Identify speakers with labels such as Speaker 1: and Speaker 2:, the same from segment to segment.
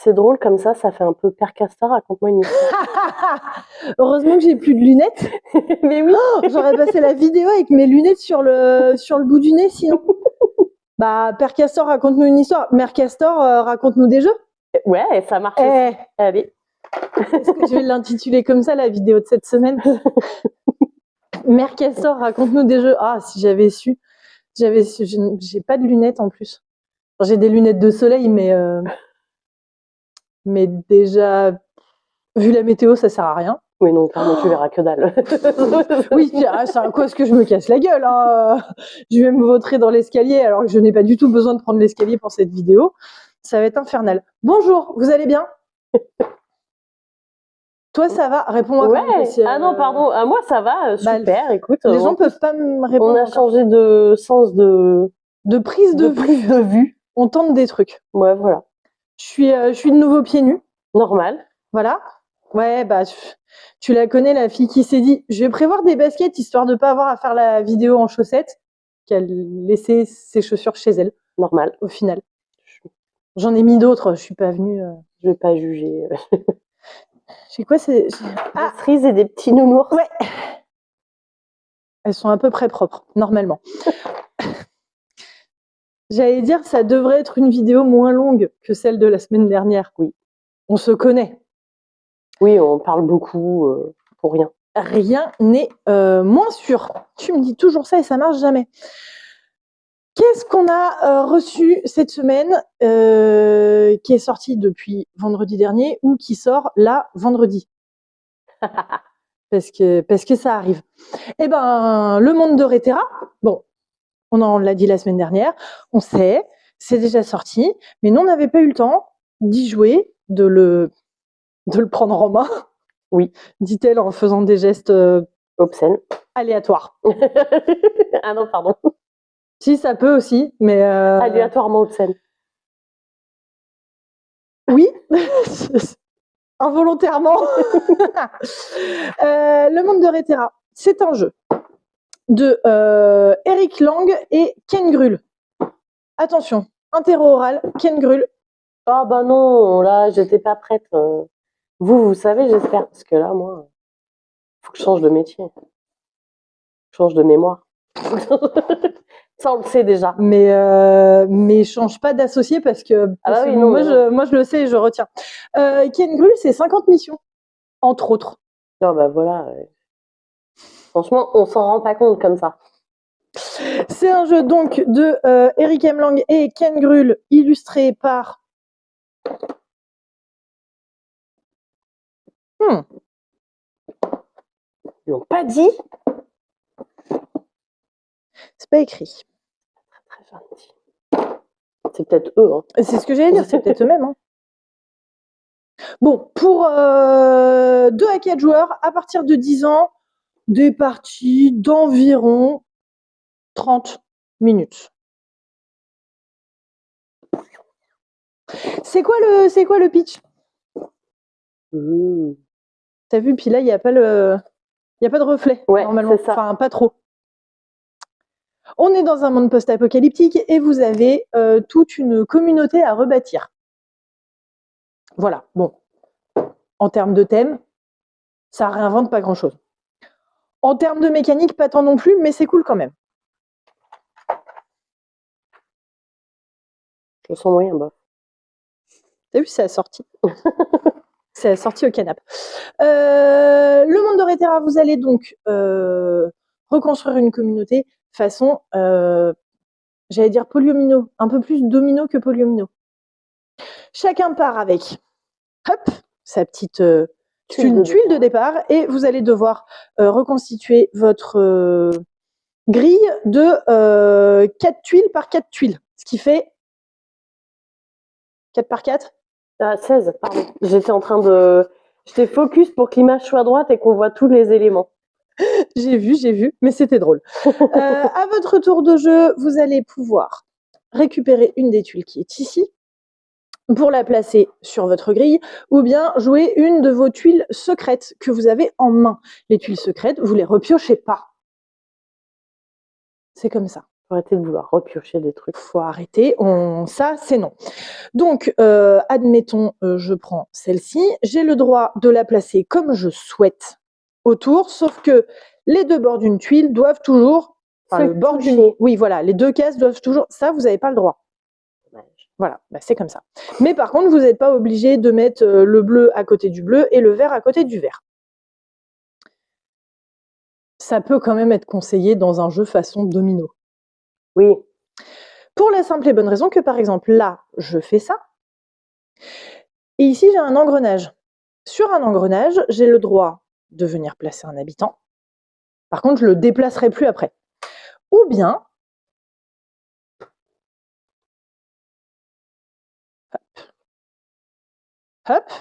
Speaker 1: C'est drôle comme ça fait un peu Père Castor, raconte-moi une histoire.
Speaker 2: Heureusement que j'ai plus de lunettes.
Speaker 1: Mais oui.
Speaker 2: Oh, j'aurais passé la vidéo avec mes lunettes sur le bout du nez sinon. Bah, Père Castor, raconte-nous une histoire. Mère Castor, raconte-nous des jeux.
Speaker 1: Ouais, ça marche.
Speaker 2: Eh,
Speaker 1: Allez.
Speaker 2: est-ce que je vais l'intituler comme ça, la vidéo de cette semaine? Mère Castor, raconte-nous des jeux. Ah, si j'avais su. J'ai pas de lunettes en plus. J'ai des lunettes de soleil, mais déjà, vu la météo, ça sert à rien.
Speaker 1: Oui, non, clairement, tu verras que dalle.
Speaker 2: Oui, c'est à quoi est-ce que je me casse la gueule, hein. Je vais me vautrer dans l'escalier alors que je n'ai pas du tout besoin de prendre l'escalier pour cette vidéo. Ça va être infernal. Bonjour, vous allez bien? Toi, ça va? Réponds-moi quand même.
Speaker 1: Ouais. Ah non, pardon. Ah, moi, ça va. Super. Écoute.
Speaker 2: Les gens peuvent pas me répondre.
Speaker 1: On a changé de sens de
Speaker 2: prise de
Speaker 1: vue.
Speaker 2: On tente des trucs.
Speaker 1: Ouais, voilà.
Speaker 2: Je suis de nouveau pieds nus.
Speaker 1: Normal.
Speaker 2: Voilà. Ouais, bah, tu la connais, la fille qui s'est dit, je vais prévoir des baskets histoire de pas avoir à faire la vidéo en chaussettes, qui a laissé ses chaussures chez elle.
Speaker 1: Normal.
Speaker 2: Au final. J'en ai mis d'autres, je suis pas venue.
Speaker 1: Je vais pas juger.
Speaker 2: C'est quoi, c'est.
Speaker 1: Des cerises et des petits nounours.
Speaker 2: Ouais. Elles sont à peu près propres, normalement. J'allais dire, ça devrait être une vidéo moins longue que celle de la semaine dernière.
Speaker 1: Oui.
Speaker 2: On se connaît.
Speaker 1: Oui, on parle beaucoup pour rien.
Speaker 2: Rien n'est moins sûr. Tu me dis toujours ça et ça marche jamais. Qu'est-ce qu'on a reçu cette semaine qui est sorti depuis vendredi dernier ou qui sort là vendredi? parce que ça arrive. Eh ben, le monde de Rétera, bon, on l'a dit la semaine dernière, on sait, c'est déjà sorti, mais nous, on n'avait pas eu le temps d'y jouer, de le prendre en main.
Speaker 1: Oui.
Speaker 2: Dit-elle en faisant des gestes
Speaker 1: obscènes.
Speaker 2: Aléatoires.
Speaker 1: Ah non, pardon.
Speaker 2: Si, ça peut aussi, mais...
Speaker 1: Aléatoirement obscène.
Speaker 2: Oui. Involontairement. Le monde de Rétera, c'est un jeu de Eric Lang et Ken Gruhl. Attention, interro oral, Ken Gruhl.
Speaker 1: Ah bah non, là, j'étais pas prête. Vous savez, j'espère, parce que là, moi, faut que je change de métier. Je change de mémoire. Ça, on le sait déjà.
Speaker 2: Mais change pas d'associé parce que, moi, je le sais et je retiens. Ken Gruhl, c'est 50 missions, entre autres.
Speaker 1: Non, bah voilà. Franchement, on s'en rend pas compte comme ça.
Speaker 2: C'est un jeu donc de Eric M. Lang et Ken Gruhl, illustré par...
Speaker 1: Ils l'ont pas dit.
Speaker 2: C'est pas écrit.
Speaker 1: Très gentil. C'est peut-être eux. Hein.
Speaker 2: C'est ce que j'allais dire, c'est peut-être eux-mêmes. Hein. Bon, pour 2 à 4 joueurs, à partir de 10 ans, des parties d'environ 30 minutes. C'est quoi le pitch? T'as vu, puis là, il n'y a pas de reflet, normalement. Enfin, pas trop. On est dans un monde post-apocalyptique et vous avez toute une communauté à rebâtir. Voilà, bon. En termes de thème, ça réinvente pas grand-chose. En termes de mécanique, pas tant non plus, mais c'est cool quand même.
Speaker 1: Je sens moyen, bof.
Speaker 2: T'as vu, c'est assorti. C'est assorti au canapé. Le monde de Rétera, vous allez donc reconstruire une communauté façon, j'allais dire polyomino, un peu plus domino que polyomino. Chacun part avec sa petite tuile de départ et vous allez devoir reconstituer votre grille de 4 tuiles par 4 tuiles, ce qui fait 4 par 4
Speaker 1: 16, pardon. J'étais focus pour que l'image soit droite et qu'on voit tous les éléments.
Speaker 2: J'ai vu, mais c'était drôle. À votre tour de jeu, vous allez pouvoir récupérer une des tuiles qui est ici pour la placer sur votre grille ou bien jouer une de vos tuiles secrètes que vous avez en main. Les tuiles secrètes, vous les repiochez pas. C'est comme ça.
Speaker 1: Faut arrêter de vouloir repiocher des trucs.
Speaker 2: Faut arrêter, ça c'est non. Donc, admettons, je prends celle-ci, j'ai le droit de la placer comme je souhaite autour, sauf que les deux bords d'une tuile doivent toujours, le bord d'une, oui voilà, les deux cases doivent toujours, ça vous n'avez pas le droit. Voilà, bah c'est comme ça. Mais par contre, vous n'êtes pas obligé de mettre le bleu à côté du bleu et le vert à côté du vert. Ça peut quand même être conseillé dans un jeu façon domino.
Speaker 1: Oui.
Speaker 2: Pour la simple et bonne raison que, par exemple, là, je fais ça. Et ici, j'ai un engrenage. Sur un engrenage, j'ai le droit de venir placer un habitant. Par contre, je ne le déplacerai plus après. Ou bien, hop,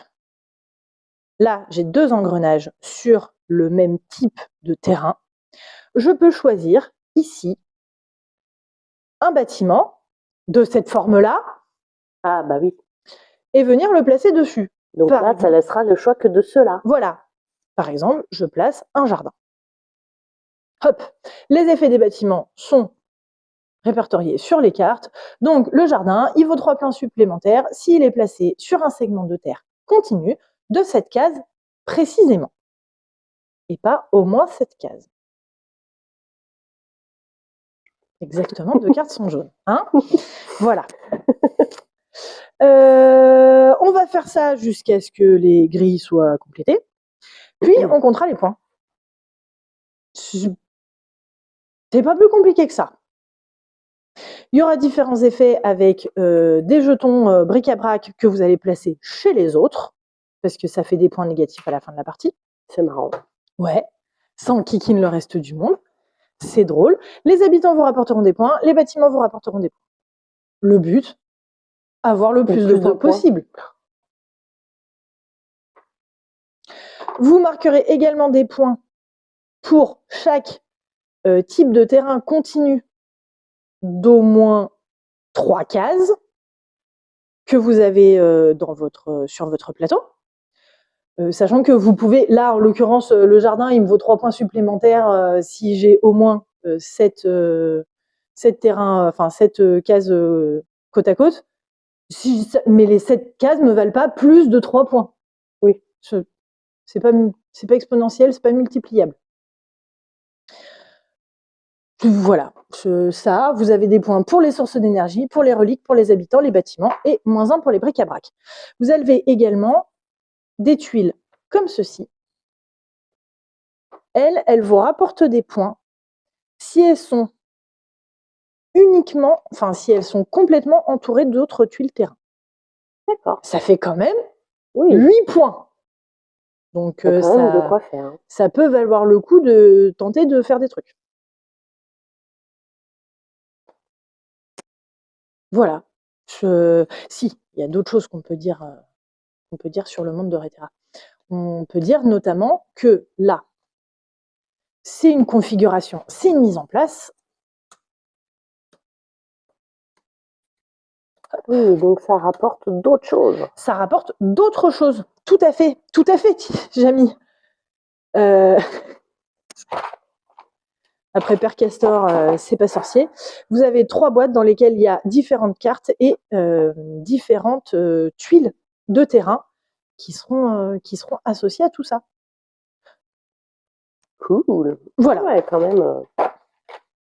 Speaker 2: là, j'ai deux engrenages sur le même type de terrain. Je peux choisir ici un bâtiment de cette forme-là.
Speaker 1: Ah bah oui.
Speaker 2: Et venir le placer dessus.
Speaker 1: Donc là, ça laissera le choix que de ceux-là.
Speaker 2: Voilà. Par exemple, je place un jardin. Hop. Les effets des bâtiments sont répertoriés sur les cartes. Donc le jardin, il vaut 3 points supplémentaires s'il est placé sur un segment de terre continu de cette case précisément. Et pas au moins cette case. Exactement, 2 cartes sont jaunes. Hein, voilà. On va faire ça jusqu'à ce que les grilles soient complétées. Puis, on comptera les points. C'est pas plus compliqué que ça. Il y aura différents effets avec des jetons bric-à-brac que vous allez placer chez les autres, parce que ça fait des points négatifs à la fin de la partie.
Speaker 1: C'est marrant.
Speaker 2: Ouais, sans kikine le reste du monde. C'est drôle. Les habitants vous rapporteront des points, les bâtiments vous rapporteront des points. Le but, avoir le plus de points possible. Vous marquerez également des points pour chaque type de terrain continu d'au moins 3 cases que vous avez sur votre plateau. Sachant que vous pouvez, là en l'occurrence, le jardin, il me vaut 3 points supplémentaires si j'ai au moins 7 terrains, enfin 7 cases côte à côte. Mais les 7 cases ne me valent pas plus de 3 points. Oui, c'est pas exponentiel, c'est pas multipliable. Voilà, ça, vous avez des points pour les sources d'énergie, pour les reliques, pour les habitants, les bâtiments, et -1 pour les bric-à-brac. Vous avez également des tuiles comme ceci. Elles vous rapportent des points si elles sont si elles sont complètement entourées d'autres tuiles terrain.
Speaker 1: D'accord.
Speaker 2: Ça fait quand même 8 points. Donc
Speaker 1: de quoi faire, hein. Ça
Speaker 2: peut valoir le coup de tenter de faire des trucs. Voilà. Si, il y a d'autres choses qu'on peut dire sur le monde de Rétera. On peut dire notamment que là, c'est une configuration, c'est une mise en place.
Speaker 1: Oui, donc ça rapporte d'autres choses.
Speaker 2: Ça rapporte d'autres choses, tout à fait, Jamie. Après Père Castor, c'est pas sorcier. Vous avez 3 boîtes dans lesquelles il y a différentes cartes et différentes tuiles de terrain qui seront associées à tout ça.
Speaker 1: Cool.
Speaker 2: Voilà.
Speaker 1: Ouais, quand même.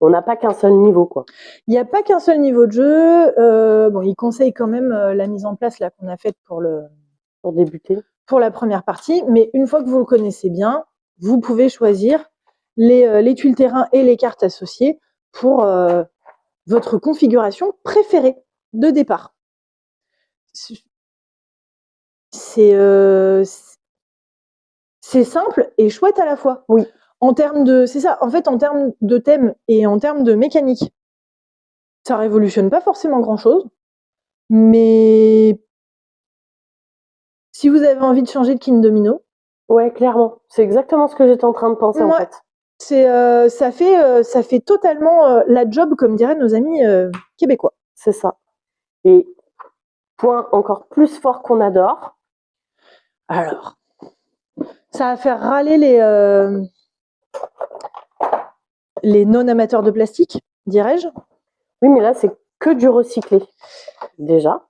Speaker 1: On n'a pas qu'un seul niveau, quoi.
Speaker 2: Il n'y a pas qu'un seul niveau de jeu. Bon, il conseille quand même la mise en place là qu'on a faite pour
Speaker 1: débuter.
Speaker 2: Pour la première partie, mais une fois que vous le connaissez bien, vous pouvez choisir les tuiles terrain et les cartes associées pour votre configuration préférée de départ. C'est simple et chouette à la fois.
Speaker 1: Oui.
Speaker 2: En termes de thème et en termes de mécanique, ça révolutionne pas forcément grand-chose, mais si vous avez envie de changer de King Domino,
Speaker 1: ouais, clairement, c'est exactement ce que j'étais en train de penser en fait.
Speaker 2: Ça fait totalement la job, comme diraient nos amis québécois.
Speaker 1: C'est ça. Et point encore plus fort qu'on adore.
Speaker 2: Alors, ça va faire râler les non-amateurs de plastique, dirais-je.
Speaker 1: Oui, mais là, c'est que du recyclé. Déjà.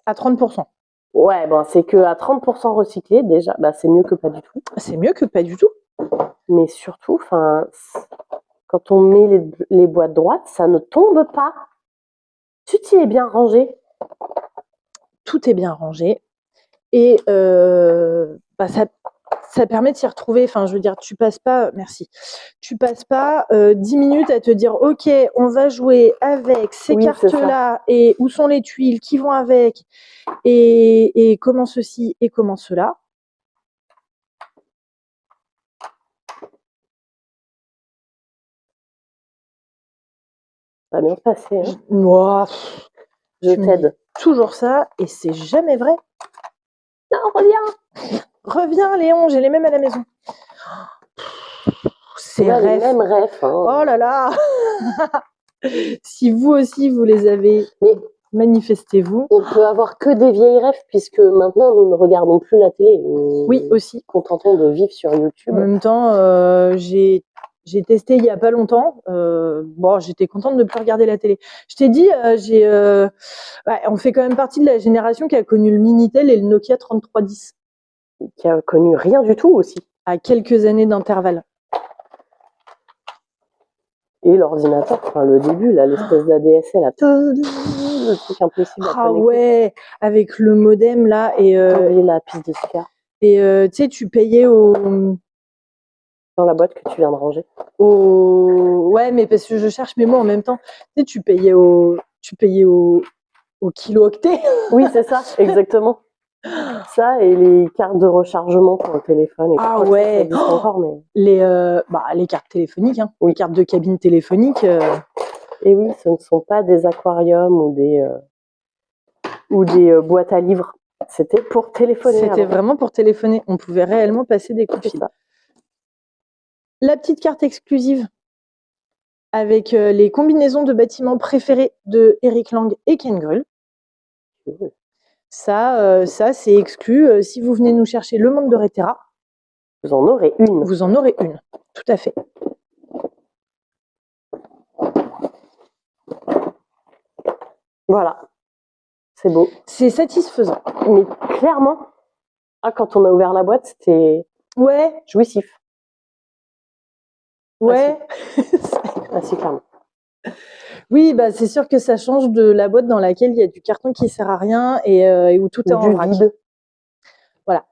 Speaker 2: À 30%.
Speaker 1: Ouais, bon, c'est que à 30% recyclé, déjà. Bah, c'est mieux que pas du tout.
Speaker 2: C'est mieux que pas du tout.
Speaker 1: Mais surtout, quand on met les boîtes droites, ça ne tombe pas. Tout y est bien rangé.
Speaker 2: Tout est bien rangé. Et ça permet de s'y retrouver. Enfin, je veux dire, tu passes pas 10 minutes à te dire, OK, on va jouer avec ces
Speaker 1: Oui, c'est ça.
Speaker 2: cartes-là, et où sont les tuiles qui vont avec, et comment ceci et comment cela.
Speaker 1: Ça va bien se passer. Hein.
Speaker 2: Ouah,
Speaker 1: Je
Speaker 2: tu me
Speaker 1: t'aide.
Speaker 2: dis toujours ça, et c'est jamais vrai.
Speaker 1: Non, reviens.
Speaker 2: Reviens, Léon, j'ai les mêmes à la maison. C'est
Speaker 1: On a les
Speaker 2: rêves.
Speaker 1: mêmes rêves. Hein.
Speaker 2: Oh là là. Si vous aussi, vous les avez,
Speaker 1: Mais
Speaker 2: manifestez-vous.
Speaker 1: on peut avoir que des vieilles rêves puisque maintenant nous ne regardons plus la télé. Nous
Speaker 2: Oui, aussi.
Speaker 1: contentons de vivre sur YouTube.
Speaker 2: En même temps, j'ai testé il y a pas longtemps. Bon, j'étais contente de ne plus regarder la télé. Je t'ai dit, on fait quand même partie de la génération qui a connu le Minitel et le Nokia 3310
Speaker 1: Qui a connu rien du tout aussi.
Speaker 2: à quelques années d'intervalle.
Speaker 1: Et l'ordinateur, enfin le début, là, l'espèce d'ADSL, là, le truc impossible à
Speaker 2: Ah
Speaker 1: connecter.
Speaker 2: ouais, avec le modem là et
Speaker 1: la piste de ski
Speaker 2: tu sais, tu payais au
Speaker 1: dans la boîte que tu viens de ranger.
Speaker 2: Ouais, mais parce que je cherche mes mots en même temps. Tu sais, tu payais au kilo-octet.
Speaker 1: Oui, c'est ça, exactement. Ça et les cartes de rechargement pour le téléphone. Et
Speaker 2: Ah
Speaker 1: tout,
Speaker 2: ouais.
Speaker 1: ça existe encore, mais...
Speaker 2: Les cartes téléphoniques, hein.
Speaker 1: Oui.
Speaker 2: Les cartes de cabine téléphonique.
Speaker 1: Et oui, ce ne sont pas des aquariums ou des boîtes à livres. C'était pour téléphoner.
Speaker 2: C'était
Speaker 1: avant.
Speaker 2: vraiment pour téléphoner. On pouvait réellement passer des coups de
Speaker 1: C'est
Speaker 2: fil.
Speaker 1: ça.
Speaker 2: La petite carte exclusive avec les combinaisons de bâtiments préférés de Eric Lang et Ken Gruhl. Ça, c'est exclu. Si vous venez nous chercher Le Monde de Rétera,
Speaker 1: Vous en aurez une.
Speaker 2: vous en aurez une. Tout à fait.
Speaker 1: Voilà. C'est beau.
Speaker 2: C'est satisfaisant.
Speaker 1: Mais clairement, quand on a ouvert la boîte, c'était
Speaker 2: Ouais.
Speaker 1: jouissif.
Speaker 2: Ouais.
Speaker 1: Assez clairement.
Speaker 2: Oui, bah c'est sûr que ça change de la boîte dans laquelle il y a du carton qui sert à rien et où tout est en vrac.
Speaker 1: Vide.
Speaker 2: Voilà.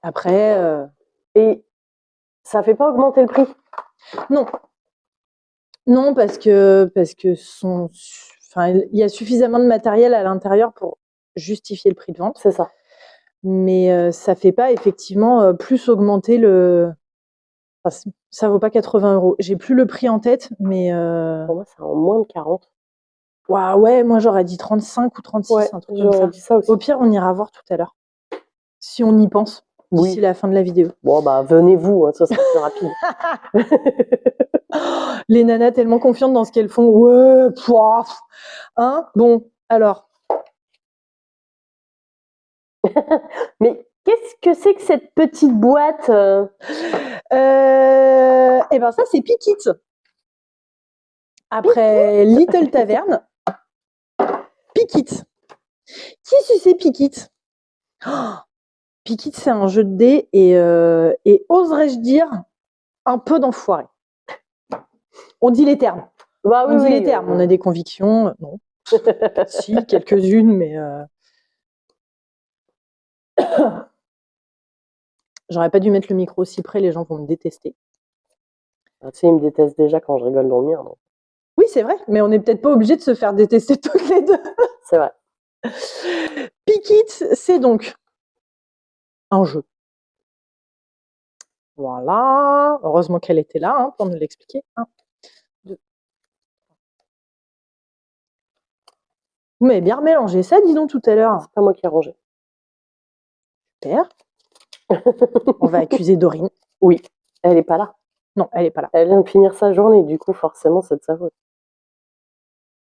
Speaker 2: Après.
Speaker 1: Et ça fait pas augmenter le prix.
Speaker 2: Non. Non, parce que il y a suffisamment de matériel à l'intérieur pour justifier le prix de vente.
Speaker 1: C'est ça.
Speaker 2: Mais ça fait pas effectivement plus augmenter le. Enfin, ça vaut pas 80 €. J'ai plus le prix en tête, mais.
Speaker 1: Pour moi, c'est en moins de 40.
Speaker 2: Waouh, ouais, moi j'aurais dit 35 ou 36,
Speaker 1: Ouais,
Speaker 2: un truc comme ça.
Speaker 1: j'aurais dit ça aussi.
Speaker 2: Au pire, on ira voir tout à l'heure. Si on y pense, d'ici la fin de la vidéo.
Speaker 1: Bon, bah, venez-vous, hein, ça sera plus rapide.
Speaker 2: Les nanas tellement confiantes dans ce qu'elles font. Ouais, poif. Hein? Bon, alors.
Speaker 1: Mais qu'est-ce que c'est que cette petite boîte
Speaker 2: Eh ben ça, c'est Pikit. Après Little Tavern, Pikit. Qui c'est Pikit? Pikit, c'est un jeu de dés et oserais-je dire un peu d'enfoiré. On dit les termes.
Speaker 1: Bah, oui,
Speaker 2: on dit les termes. On a des convictions. Non. Si, quelques-unes, mais. J'aurais pas dû mettre le micro si près, les gens vont me détester.
Speaker 1: Tu sais, ils me détestent déjà quand je rigole dans le mien. Donc.
Speaker 2: Oui, c'est vrai, mais on n'est peut-être pas obligé de se faire détester toutes les deux.
Speaker 1: C'est vrai.
Speaker 2: Pikit, c'est donc un jeu. Voilà. Heureusement qu'elle était là pour nous l'expliquer. 1, 2. Vous m'avez bien mélangé ça, dis donc, tout à l'heure.
Speaker 1: C'est pas moi qui ai rangé.
Speaker 2: Super. On va accuser Dorine.
Speaker 1: Oui, elle est pas là.
Speaker 2: Non, elle est pas là.
Speaker 1: Elle vient de finir sa journée, du coup, forcément, c'est de sa faute.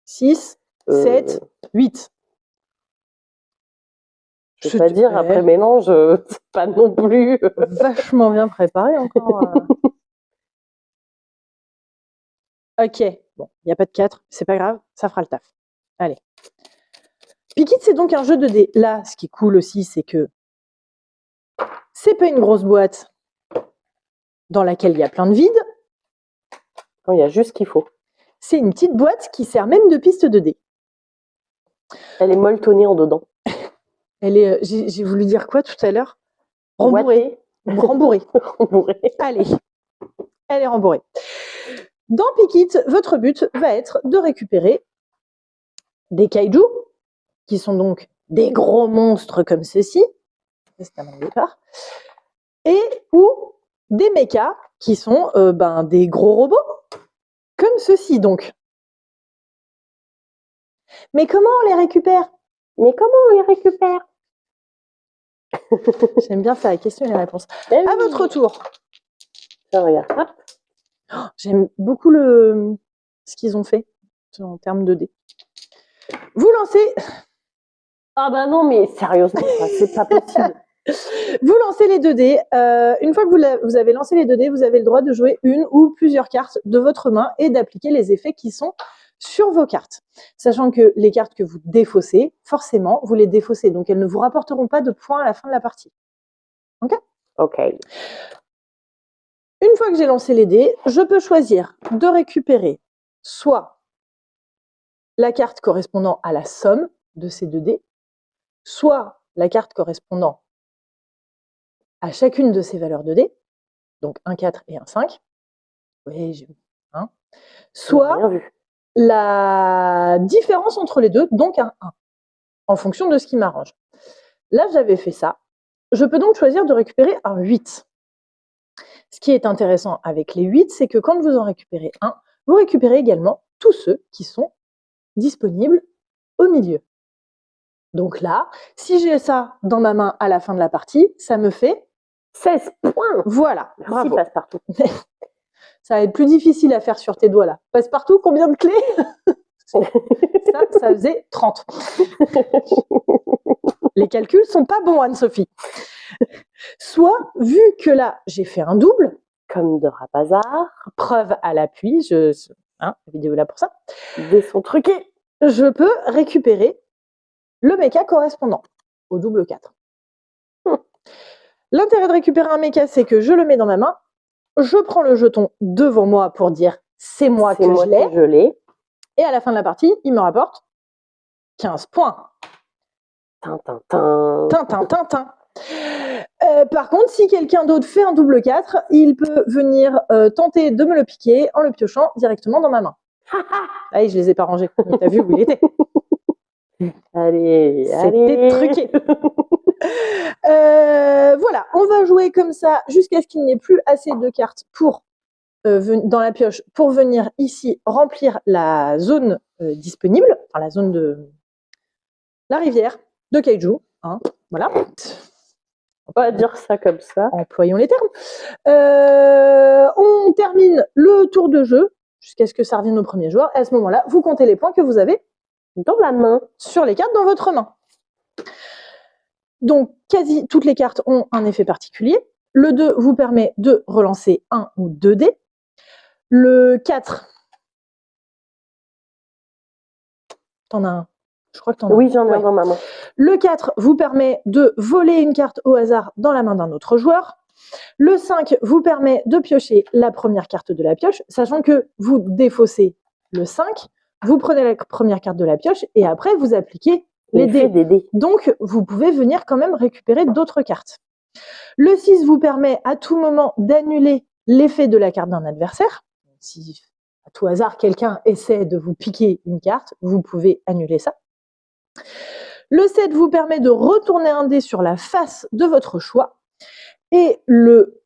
Speaker 2: 6, 7, 8.
Speaker 1: Je vais pas dire, après mélange, c'est pas non plus.
Speaker 2: Vachement bien préparé encore. Ok, bon, il n'y a pas de 4, c'est pas grave, ça fera le taf. Allez. Pick It, c'est donc un jeu de dés. Là, ce qui est cool aussi, c'est que c'est pas une grosse boîte dans laquelle il y a plein de vide.
Speaker 1: Non, il y a juste ce qu'il faut.
Speaker 2: C'est une petite boîte qui sert même de piste de dés.
Speaker 1: Elle est molletonnée en dedans.
Speaker 2: Elle est, j'ai voulu dire quoi tout à l'heure? Rembourrée. Rembourrée.
Speaker 1: Rembourrée.
Speaker 2: Allez, elle est rembourrée. Dans Pick It, votre but va être de récupérer des kaiju, qui sont donc des gros monstres comme ceci, c'est un départ, et ou des mechas, qui sont des gros robots, comme ceci donc. Mais comment on les récupère? J'aime bien faire les questions et les réponses. À votre tour.
Speaker 1: Ça, regarde. Hop.
Speaker 2: Oh, j'aime beaucoup ce qu'ils ont fait en termes de dés. Vous lancez.
Speaker 1: Ah bah non, mais sérieusement, c'est pas possible.
Speaker 2: Vous lancez les 2 dés. Une fois que vous avez lancé les 2 dés, vous avez le droit de jouer une ou plusieurs cartes de votre main et d'appliquer les effets qui sont sur vos cartes. Sachant que les cartes que vous défaussez, forcément, vous les défaussez. Donc, elles ne vous rapporteront pas de points à la fin de la partie. OK?
Speaker 1: Ok.
Speaker 2: Une fois que j'ai lancé les dés, je peux choisir de récupérer soit la carte correspondant à la somme de ces 2 dés, soit la carte correspondant à chacune de ces valeurs de dés, donc un 4 et un 5. Oui, j'ai vu. Hein. Soit
Speaker 1: Bien vu.
Speaker 2: la différence entre les deux, donc un 1, en fonction de ce qui m'arrange. Là, j'avais fait ça. Je peux donc choisir de récupérer un 8. Ce qui est intéressant avec les 8, c'est que quand vous en récupérez un, vous récupérez également tous ceux qui sont disponibles au milieu. Donc là, si j'ai ça dans ma main à la fin de la partie, ça me fait
Speaker 1: 16 points.
Speaker 2: Voilà.
Speaker 1: Merci,
Speaker 2: Bravo.
Speaker 1: Passepartout.
Speaker 2: Ça va être plus difficile à faire sur tes doigts là. Passepartout, combien de clés? Ça faisait 30. Les calculs sont pas bons, Anne-Sophie. Soit, vu que là, j'ai fait un double.
Speaker 1: Comme de Rapazar.
Speaker 2: Preuve à l'appui, la vidéo est là pour ça.
Speaker 1: Dès son truqué.
Speaker 2: Je peux récupérer le méca correspondant au double 4. L'intérêt de récupérer un méca, c'est que je le mets dans ma main, je prends le jeton devant moi pour dire c'est moi que je l'ai. Et à la fin de la partie, il me rapporte 15 points. Tintin. Par contre, si quelqu'un d'autre fait un double 4, il peut venir tenter de me le piquer en le piochant directement dans ma main. Ah, je les ai pas rangés. T'as vu où il était? C'était truqué. Voilà, on va jouer comme ça jusqu'à ce qu'il n'y ait plus assez de cartes pour dans la pioche pour venir ici remplir la zone disponible, enfin la zone de la rivière de kaiju. Hein, voilà.
Speaker 1: On va dire ça comme ça.
Speaker 2: Employons les termes. On termine le tour de jeu jusqu'à ce que ça revienne au premier joueur. Et à ce moment-là, vous comptez les points que vous avez
Speaker 1: dans la main,
Speaker 2: sur les cartes dans votre main. Donc, quasi toutes les cartes ont un effet particulier. Le 2 vous permet de relancer 1 ou 2 dés. Le 4, t'en as un. Je crois que t'en as un.
Speaker 1: Oui, j'en ai un dans ma main.
Speaker 2: Le 4 vous permet de voler une carte au hasard dans la main d'un autre joueur. Le 5 vous permet de piocher la première carte de la pioche, sachant que vous défaussez le 5, vous prenez la première carte de la pioche et après vous appliquez les dés. Donc, vous pouvez venir quand même récupérer d'autres cartes. Le 6 vous permet à tout moment d'annuler l'effet de la carte d'un adversaire. Si à tout hasard quelqu'un essaie de vous piquer une carte, vous pouvez annuler ça. Le 7 vous permet de retourner un dé sur la face de votre choix. Et le...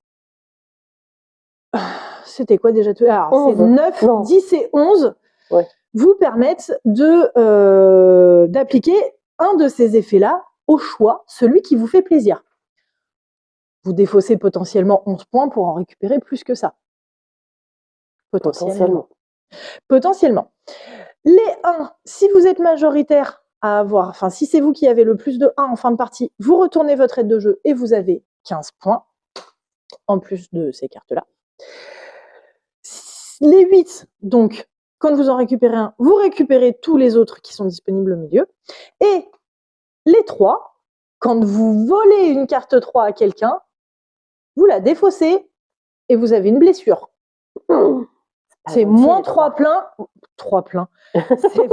Speaker 2: C'était quoi déjà? Alors, c'est 9, 10 et 11 vous permettent d'appliquer un de ces effets-là au choix, celui qui vous fait plaisir. Vous défaussez potentiellement 11 points pour en récupérer plus que ça. Potentiellement. Les 1, si vous êtes majoritaire à avoir, enfin si c'est vous qui avez le plus de 1 en fin de partie, vous retournez votre aide de jeu et vous avez 15 points en plus de ces cartes-là. Les 8, donc, quand vous en récupérez un, vous récupérez tous les autres qui sont disponibles au milieu. Et les 3, quand vous volez une carte 3 à quelqu'un, vous la défaussez et vous avez une blessure. C'est moins 3 pleins. 3 pleins. C'est...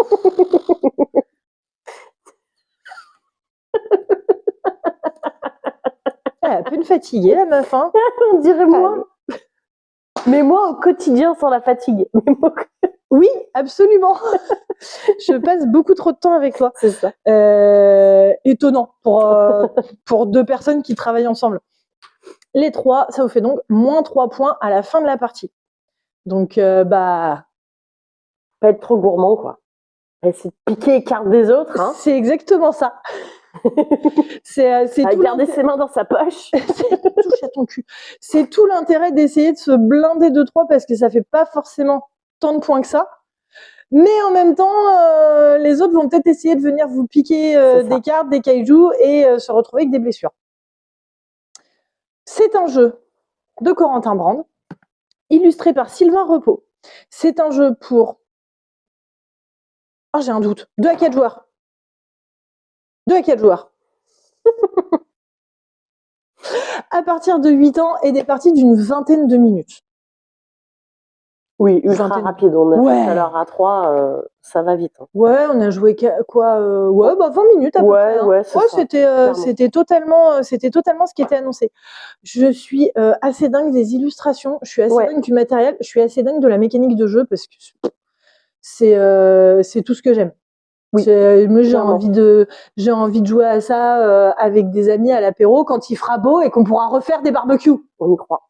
Speaker 2: Elle est à peine fatiguée, la meuf. Hein.
Speaker 1: On dirait moi. Mais moi, au quotidien, sans la fatigue.
Speaker 2: Oui, absolument. Je passe beaucoup trop de temps avec toi.
Speaker 1: C'est ça.
Speaker 2: Étonnant pour 2 personnes qui travaillent ensemble. Les 3, ça vous fait donc moins 3 points à la fin de la partie. Donc,
Speaker 1: pas être trop gourmand, quoi. Essayer de piquer les cartes des autres. Hein.
Speaker 2: C'est exactement ça. c'est tout
Speaker 1: garder ses mains dans sa poche.
Speaker 2: Touche à ton cul. C'est tout l'intérêt d'essayer de se blinder de 3 parce que ça fait pas forcément tant de points que ça. Mais en même temps, les autres vont peut-être essayer de venir vous piquer des cartes, des kaijus et se retrouver avec des blessures. C'est un jeu de Corentin Brand, illustré par Sylvain Repos. C'est un jeu pour... j'ai un doute. 2 à 4 joueurs. 2 à 4 joueurs. À partir de 8 ans et des parties d'une vingtaine de minutes.
Speaker 1: Oui, ultra rapide. On a fait tout à l'heure à 3, ça va vite. Hein.
Speaker 2: Ouais, on a joué quoi 20 minutes à peu près. Hein.
Speaker 1: Ouais,
Speaker 2: c'était totalement ce qui était annoncé. Je suis assez dingue des illustrations, je suis assez dingue du matériel, je suis assez dingue de la mécanique de jeu parce que c'est tout ce que j'aime. Oui, moi j'ai envie de jouer à ça avec des amis à l'apéro quand il fera beau et qu'on pourra refaire des barbecues.
Speaker 1: On y croit.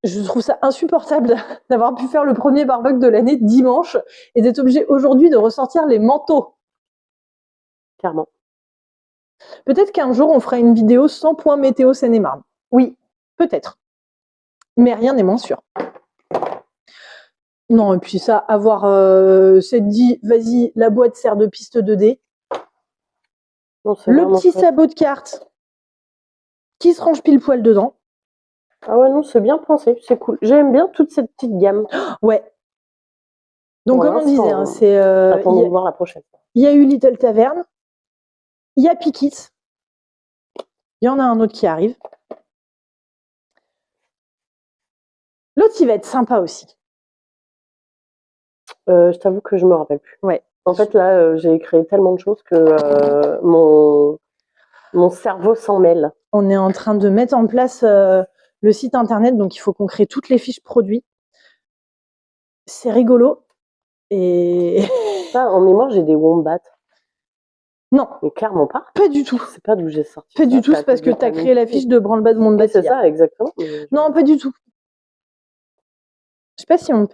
Speaker 2: Je trouve ça insupportable d'avoir pu faire le premier barbecue de l'année dimanche et d'être obligé aujourd'hui de ressortir les manteaux.
Speaker 1: Clairement.
Speaker 2: Peut-être qu'un jour on fera une vidéo 100 points météo Seine-et-Marne. Oui, peut-être. Mais rien n'est moins sûr. Non, et puis ça, avoir s'être dit, vas-y, la boîte sert de piste 2D. Non, le petit sabot de carte qui se range pile poil dedans.
Speaker 1: Ah ouais, non, c'est bien pensé, c'est cool. J'aime bien toute cette petite gamme.
Speaker 2: Ouais. Donc, comme on disait, hein, c'est...
Speaker 1: attendons de voir la prochaine.
Speaker 2: Il y a eu Little Tavern, il y a Pikit, il y en a un autre qui arrive. L'autre, il va être sympa aussi.
Speaker 1: Je t'avoue que je me rappelle plus.
Speaker 2: Ouais.
Speaker 1: En fait, là, j'ai créé tellement de choses que mon cerveau s'en mêle.
Speaker 2: On est en train de mettre en place le site internet, donc il faut qu'on crée toutes les fiches produits. C'est rigolo. Et
Speaker 1: ça, en mémoire, j'ai des wombats.
Speaker 2: Non.
Speaker 1: Mais clairement pas.
Speaker 2: Pas du tout.
Speaker 1: C'est pas d'où j'ai sorti.
Speaker 2: Pas du tout, c'est parce que tu as créé la fiche de Branle-Bas de Wombat.
Speaker 1: C'est ça, exactement.
Speaker 2: Non, pas du tout. Je sais pas si on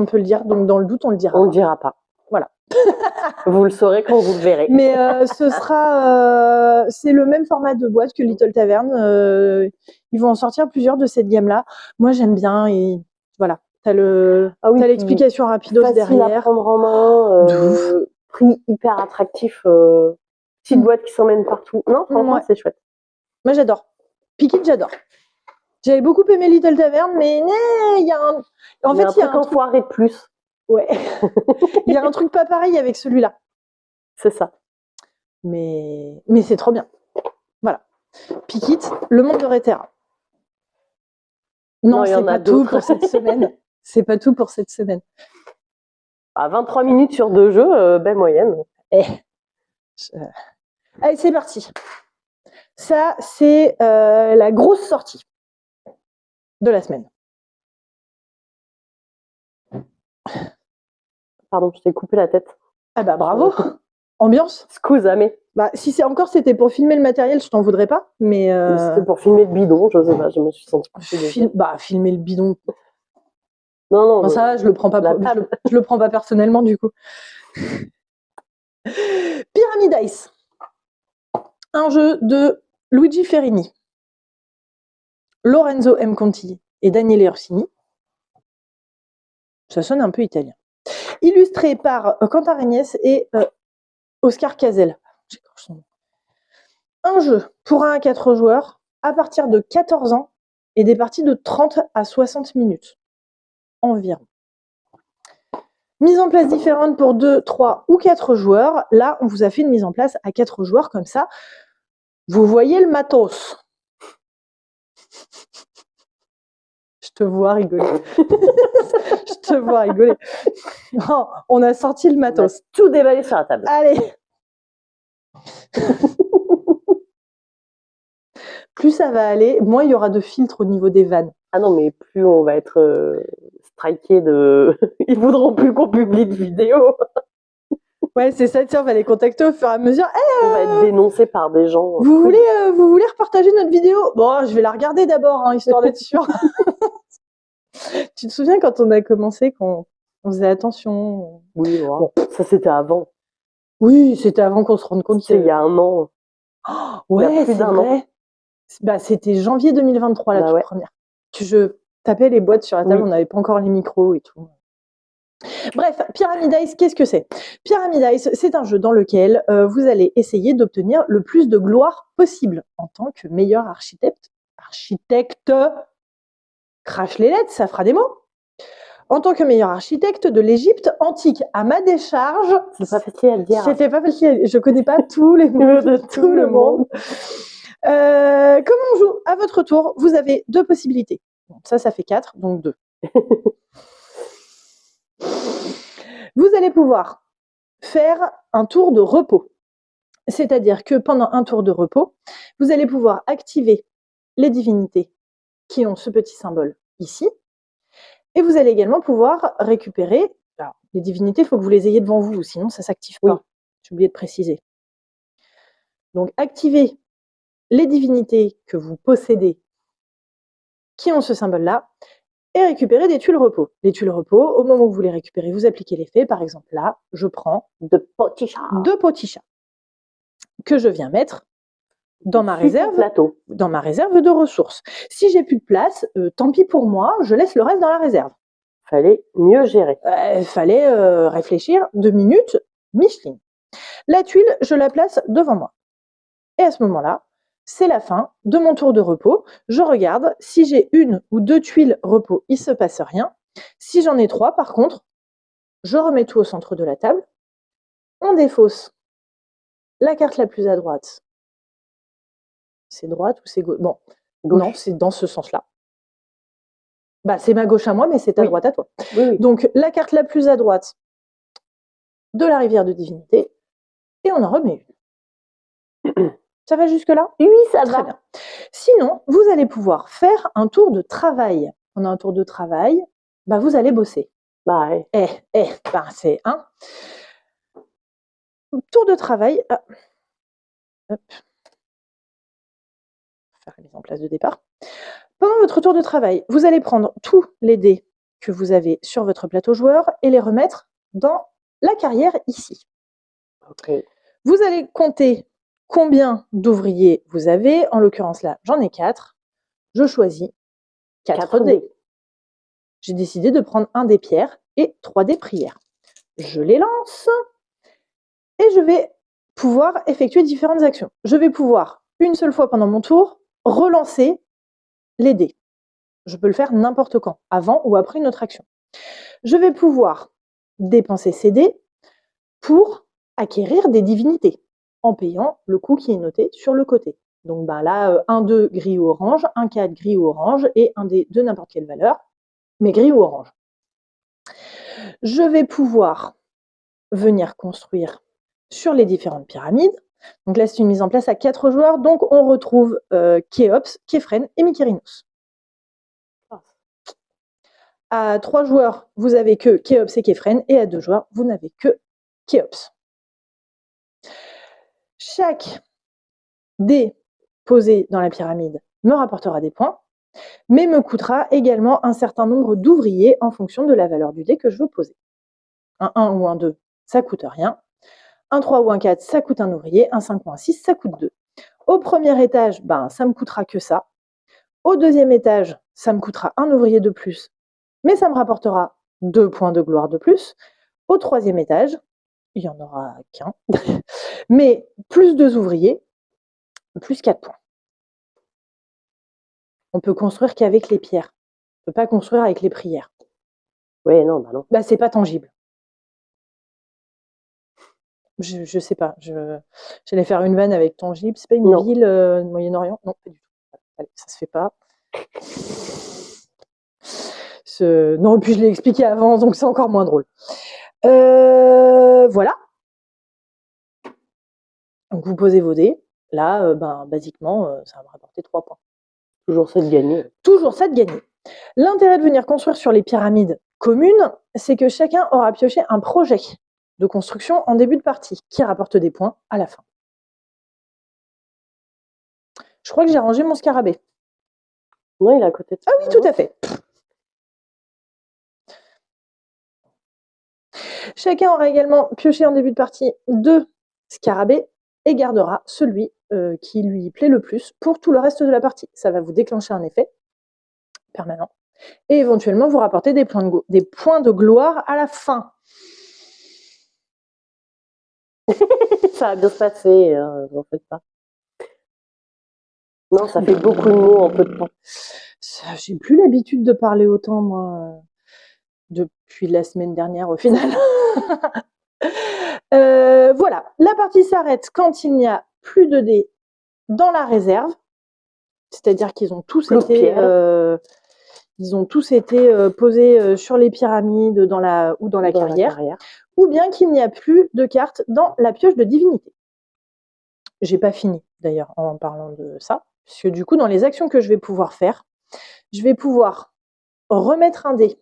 Speaker 2: peut le dire, donc dans le doute, on le dira.
Speaker 1: On le dira pas.
Speaker 2: Voilà.
Speaker 1: Vous le saurez quand vous le verrez.
Speaker 2: Mais ce sera, c'est le même format de boîte que Little Tavern. Ils vont en sortir plusieurs de cette gamme-là. Moi, j'aime bien et voilà. T'as l'explication rapidos derrière.
Speaker 1: Facile à prendre en main. Prix hyper attractif. Petite boîte qui s'emmène partout. Non, franchement, c'est chouette.
Speaker 2: Moi, j'adore. Pikit, j'adore. J'avais beaucoup aimé Little Tavern, mais il y a un... En fait, il y a un
Speaker 1: enfoiré de plus.
Speaker 2: Ouais. Il y a un truc pas pareil avec celui-là.
Speaker 1: C'est ça.
Speaker 2: Mais c'est trop bien. Voilà. Pikit, le monde de Rétera. Non, c'est pas tout pour cette semaine. C'est pas tout pour cette semaine.
Speaker 1: À 23 minutes sur 2 jeux, belle moyenne.
Speaker 2: Allez, c'est parti. Ça, c'est la grosse sortie de la semaine.
Speaker 1: Pardon, je t'ai coupé la tête.
Speaker 2: Ah bah bravo. Ambiance.
Speaker 1: Scusami.
Speaker 2: Bah si c'était pour filmer le matériel, je t'en voudrais pas. Mais
Speaker 1: c'était pour filmer le bidon, je sais pas, je me suis sentie.
Speaker 2: Filmer le bidon.
Speaker 1: Non.
Speaker 2: Ça, je le prends pas. Je le prends pas personnellement du coup. Pyramid Ice. Un jeu de Luigi Ferrini, Lorenzo M. Conti et Daniele Orsini. Ça sonne un peu italien. Illustré par Quentin Regnès et Oscar Cazel. Un jeu pour 1 à 4 joueurs à partir de 14 ans et des parties de 30 à 60 minutes environ. Mise en place différente pour 2, 3 ou 4 joueurs. Là, on vous a fait une mise en place à 4 joueurs comme ça. Vous voyez le matos. Je te vois rigoler. Je te vois rigoler. Non, on a sorti le matos.
Speaker 1: On a tout déballé sur la table.
Speaker 2: Allez. Plus ça va aller, moins il y aura de filtres au niveau des vannes.
Speaker 1: Ah non, mais plus on va être striké de... Ils voudront plus qu'on publie de vidéos.
Speaker 2: Ouais, c'est ça, tiens, on va les contacter au fur et à mesure.
Speaker 1: On va être dénoncé par des gens.
Speaker 2: Vous voulez repartager notre vidéo? Bon, je vais la regarder d'abord, hein, histoire d'être sûre. Tu te souviens quand on a commencé, qu'on faisait attention?
Speaker 1: Oui, bon, ça c'était avant.
Speaker 2: Oui, c'était avant qu'on se rende compte.
Speaker 1: C'était il y a un an.
Speaker 2: Oh, ouais, c'est vrai. Bah, c'était janvier 2023, la toute première. Je tapais les boîtes sur la table, on n'avait pas encore les micros et tout. Bref, Pyramid Ice, qu'est-ce que c'est? Pyramid Ice, c'est un jeu dans lequel vous allez essayer d'obtenir le plus de gloire possible en tant que meilleur architecte. Crache les lettres, ça fera des mots. En tant que meilleur architecte de l'Égypte antique, à ma décharge.
Speaker 1: C'est pas facile à le dire.
Speaker 2: C'était pas facile à dire. Je connais pas tous les mots de tout le monde. Comment on joue? À votre tour, vous avez 2 possibilités. Bon, ça fait 4, donc 2. Vous allez pouvoir faire un tour de repos. C'est-à-dire que pendant un tour de repos, vous allez pouvoir activer les divinités qui ont ce petit symbole ici. Et vous allez également pouvoir récupérer... Alors, les divinités, il faut que vous les ayez devant vous, sinon ça ne s'active pas. Oui. J'ai oublié de préciser. Donc, activez les divinités que vous possédez qui ont ce symbole-là et récupérez des tuiles repos. Les tuiles repos, au moment où vous les récupérez, vous appliquez l'effet. Par exemple, là, je prends 2 petits chats que je viens mettre dans ma réserve de ressources. Si j'ai plus de place, tant pis pour moi, je laisse le reste dans la réserve.
Speaker 1: Fallait mieux gérer.
Speaker 2: Fallait réfléchir 2 minutes, Micheline. La tuile, je la place devant moi. Et à ce moment-là, c'est la fin de mon tour de repos. Je regarde, si j'ai 1 ou 2 tuiles repos, il ne se passe rien. Si j'en ai 3, par contre, je remets tout au centre de la table. On défausse la carte la plus à droite. C'est droite ou c'est gauche? Bon, gauche. Non, c'est dans ce sens-là. Bah, c'est ma gauche à moi, mais c'est ta droite à toi. Oui. Donc, la carte la plus à droite de la rivière de divinité, et on en remet une. Ça va jusque-là?
Speaker 1: Oui, ça va.
Speaker 2: Très bien. Sinon, vous allez pouvoir faire un tour de travail. Pendant un tour de travail, bah, vous allez bosser.
Speaker 1: Bah, ouais.
Speaker 2: Bah, c'est un tour de travail. Hop. Faire la mise en place de départ. Pendant votre tour de travail, vous allez prendre tous les dés que vous avez sur votre plateau joueur et les remettre dans la carrière ici.
Speaker 1: Okay.
Speaker 2: Vous allez compter combien d'ouvriers vous avez. En l'occurrence là, j'en ai 4. Je choisis 4 dés. J'ai décidé de prendre un dé pierre et 3 dés prières. Je les lance et je vais pouvoir effectuer différentes actions. Je vais pouvoir, une seule fois pendant mon tour, relancer les dés. Je peux le faire n'importe quand, avant ou après une autre action. Je vais pouvoir dépenser ces dés pour acquérir des divinités en payant le coût qui est noté sur le côté. Donc ben là, un 2 gris ou orange, un 4 gris ou orange et un dé de n'importe quelle valeur, mais gris ou orange. Je vais pouvoir venir construire sur les différentes pyramides. Donc là, c'est une mise en place à 4 joueurs. Donc on retrouve Khéops, Khéphren et Mykérinos. À 3 joueurs, vous n'avez que Khéops et Khéphren, et à 2 joueurs, vous n'avez que Khéops. Chaque dé posé dans la pyramide me rapportera des points, mais me coûtera également un certain nombre d'ouvriers en fonction de la valeur du dé que je veux poser. Un 1 ou un 2, ça coûte rien. Un 3 ou un 4, ça coûte un ouvrier. Un 5 ou un 6, ça coûte 2. Au premier étage, ben, ça me coûtera que ça. Au deuxième étage, ça me coûtera un ouvrier de plus, mais ça me rapportera 2 points de gloire de plus. Au troisième étage, il n'y en aura qu'un, mais plus 2 ouvriers, plus 4 points. On peut construire qu'avec les pierres. On peut pas construire avec les prières.
Speaker 1: Oui, non, bah non.
Speaker 2: Bah, c'est pas tangible. Je sais pas. J'allais faire une vanne avec tangible. C'est pas une
Speaker 1: Non.
Speaker 2: ville du Moyen-Orient? Non, pas du tout. Allez, ça se fait pas. Non, puis je l'ai expliqué avant, donc c'est encore moins drôle. Voilà. Donc vous posez vos dés. Là, basiquement, ça va me rapporter 3 points.
Speaker 1: Toujours ça de gagner.
Speaker 2: Toujours ça de gagner. L'intérêt de venir construire sur les pyramides communes, c'est que chacun aura pioché un projet de construction en début de partie qui rapporte des points à la fin. Je crois que j'ai rangé mon scarabée.
Speaker 1: Non, il est à côté de ça.
Speaker 2: Ah oui, tout à fait. Chacun aura également pioché en début de partie 2 scarabées et gardera celui qui lui plaît le plus pour tout le reste de la partie. Ça va vous déclencher un effet permanent et éventuellement vous rapporter des points de gloire à la fin.
Speaker 1: Ça va bien se passer, n'en faites pas. Non, ça fait beaucoup de mots en peu de temps.
Speaker 2: J'ai plus l'habitude de parler autant, moi, depuis la semaine dernière, au final. Voilà, la partie s'arrête quand il n'y a plus de dés dans la réserve. C'est-à-dire qu'ils ont tous été posés sur les pyramides dans la carrière, ou bien qu'il n'y a plus de cartes dans la pioche de divinité. J'ai pas fini, d'ailleurs, en parlant de ça, puisque du coup, dans les actions que je vais pouvoir faire, je vais pouvoir remettre un dé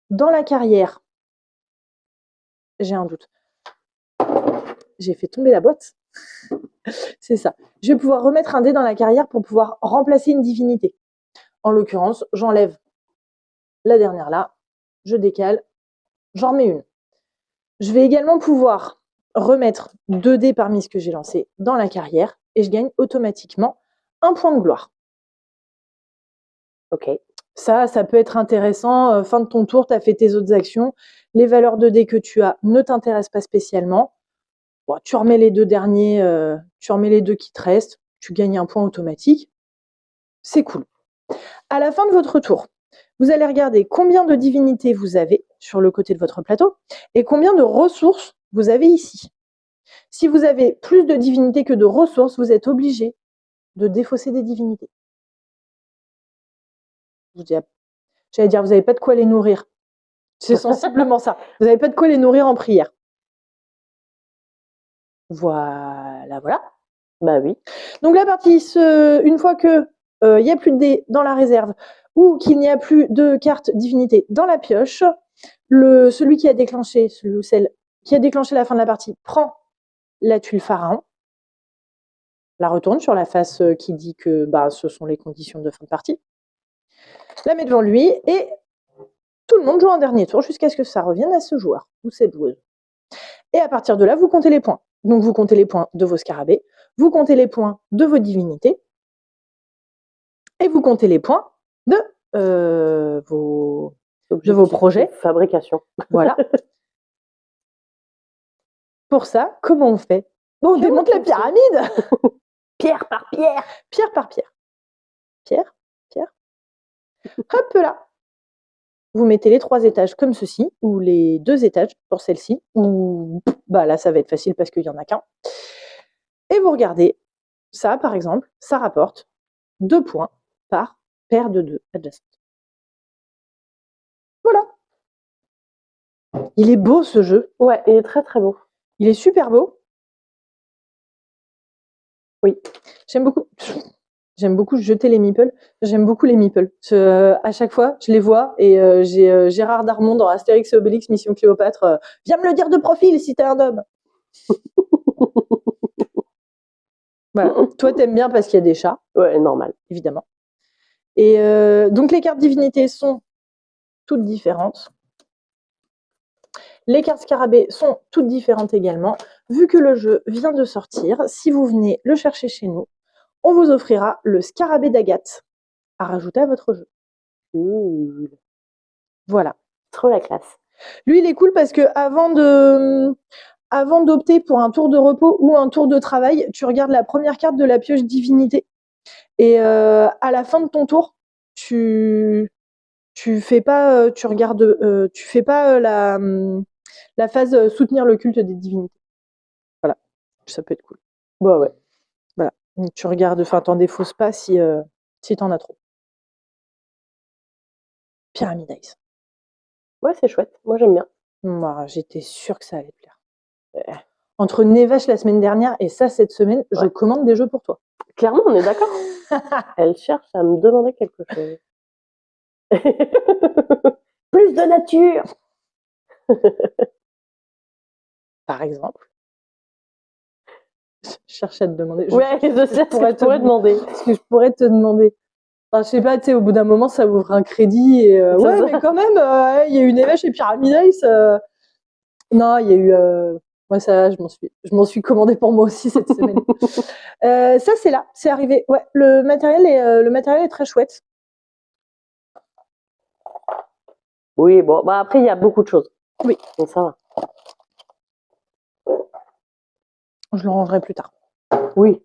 Speaker 2: dans la carrière. J'ai un doute. J'ai fait tomber la boîte. C'est ça. Je vais pouvoir remettre un dé dans la carrière pour pouvoir remplacer une divinité. En l'occurrence, j'enlève la dernière là, je décale, j'en remets une. Je vais également pouvoir remettre 2 dés parmi ce que j'ai lancé dans la carrière et je gagne automatiquement un point de gloire.
Speaker 1: Ok.
Speaker 2: Ça peut être intéressant. Fin de ton tour, tu as fait tes autres actions. Les valeurs de dés que tu as ne t'intéressent pas spécialement. Bon, tu remets les 2 derniers, tu remets les 2 qui te restent, tu gagnes un point automatique. C'est cool. À la fin de votre tour, vous allez regarder combien de divinités vous avez sur le côté de votre plateau et combien de ressources vous avez ici. Si vous avez plus de divinités que de ressources, vous êtes obligé de défausser des divinités. J'allais dire, vous n'avez pas de quoi les nourrir. C'est sensiblement ça. Vous n'avez pas de quoi les nourrir en prière. Voilà.
Speaker 1: Bah oui.
Speaker 2: Donc la partie, une fois que il n'y a plus de dés dans la réserve ou qu'il n'y a plus de cartes divinité dans la pioche, celui qui a déclenché, celui ou celle qui a déclenché la fin de la partie prend la tuile pharaon, la retourne sur la face qui dit que ce sont les conditions de fin de partie, la met devant lui et tout le monde joue un dernier tour jusqu'à ce que ça revienne à ce joueur ou cette joueuse. Et à partir de là, vous comptez les points. Donc vous comptez les points de vos scarabées, vous comptez les points de vos divinités et vous comptez les points de vos projets.
Speaker 1: Fabrication.
Speaker 2: Voilà. Pour ça, comment on fait? On démonte la pyramide.
Speaker 1: Pierre par pierre.
Speaker 2: Pierre par pierre. Pierre. Hop là. Vous mettez les 3 étages comme ceci, ou les 2 étages pour celle-ci, ou là ça va être facile parce qu'il n'y en a qu'un. Et vous regardez, ça par exemple, ça rapporte 2 points par paire de 2 adjacentes. Voilà. Il est beau ce jeu.
Speaker 1: Ouais, il est très très beau.
Speaker 2: Il est super beau.
Speaker 1: Oui.
Speaker 2: J'aime beaucoup jeter les meeples. J'aime beaucoup les meeples. À chaque fois, je les vois et j'ai Gérard Darmon dans Astérix et Obélix Mission Cléopâtre. Viens me le dire de profil si t'es un homme. Voilà. Toi, t'aimes bien parce qu'il y a des chats.
Speaker 1: Ouais, normal.
Speaker 2: Évidemment. Et donc, les cartes divinités sont toutes différentes. Les cartes scarabées sont toutes différentes également. Vu que le jeu vient de sortir, si vous venez le chercher chez nous, on vous offrira le scarabée d'Agathe à rajouter à votre jeu. Voilà.
Speaker 1: Trop la classe.
Speaker 2: Lui, il est cool parce que avant d'opter pour un tour de repos ou un tour de travail, tu regardes la première carte de la pioche divinité Et à la fin de ton tour, tu fais pas, tu fais pas la phase soutenir le culte des divinités. Voilà, ça peut être cool.
Speaker 1: Bah ouais.
Speaker 2: Voilà, donc tu regardes, enfin t'en défausses pas si t'en as trop. Pyramid Ice.
Speaker 1: Ouais, c'est chouette. Moi, j'aime bien.
Speaker 2: Moi, j'étais sûre que ça allait te plaire. Entre Nevache la semaine dernière et ça cette semaine, je commande des jeux pour toi.
Speaker 1: Clairement, on est d'accord. Elle cherche à me demander quelque chose. Plus de nature.
Speaker 2: Par exemple. Je cherche à te demander.
Speaker 1: Ouais, je sais ce que je pourrais demander.
Speaker 2: Ce que je pourrais te demander. Enfin, je sais pas, tu sais, au bout d'un moment, ça ouvre un crédit et ouais,
Speaker 1: ça.
Speaker 2: mais quand même, il y a eu Nevache et Pyramid Ice. Non, il y a eu. Moi, ça, je m'en suis commandé pour moi aussi cette semaine. Ça, c'est là, c'est arrivé. Ouais, le matériel est très chouette.
Speaker 1: Oui, bon, bah après, il y a beaucoup de choses.
Speaker 2: Oui.
Speaker 1: Donc ça va.
Speaker 2: Je le rangerai plus tard.
Speaker 1: Oui.